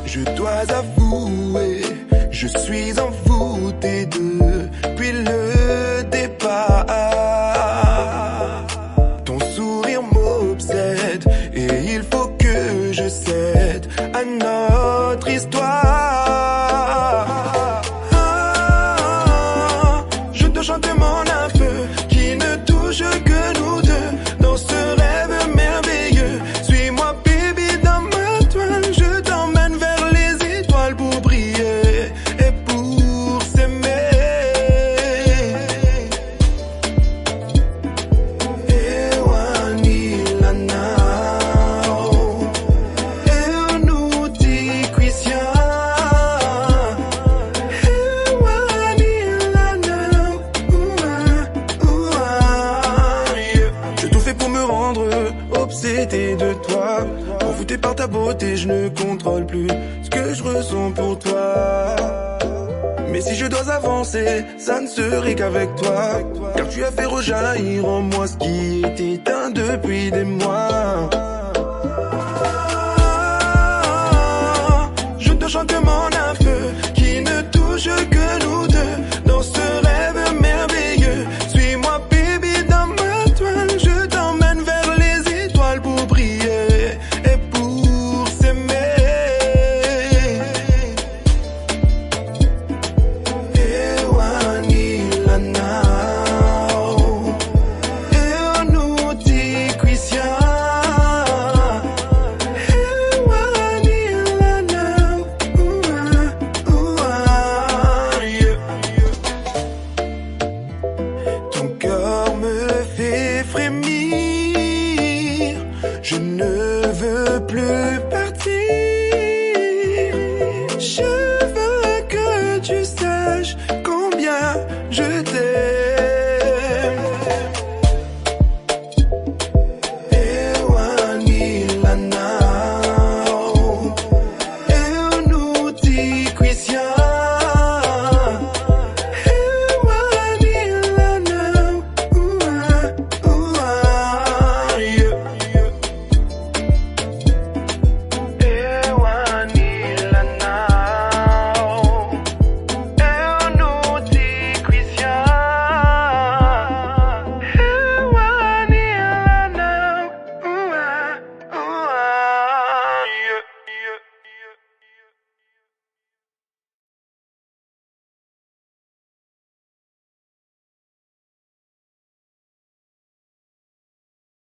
Je dois avouer, je suis envoûté depuis le départ. Ton sourire m'obsède et il faut que je cède à notre histoire. Je te chante mon aveu qui ne touche que nous deux dans ce rêve merveilleux. Suis-moi baby dans ma toile, je t'emmène vers les étoiles pour briller et pour s'aimer. Obsédé de toi, envoûté par ta beauté, je ne contrôle plus ce que je ressens pour toi. Mais si je dois avancer, ça ne serait qu'avec toi, car tu as fait rejaillir en moi ce qui est éteint depuis des mois. Je te chante mon aveu qui ne touche que nous deux dans ce rêve merveilleux. Suis-moi baby dans ma toile, je t'emmène vers les étoiles pour briller et pour s'aimer. Ton cœur me fait frémir, je ne veux plus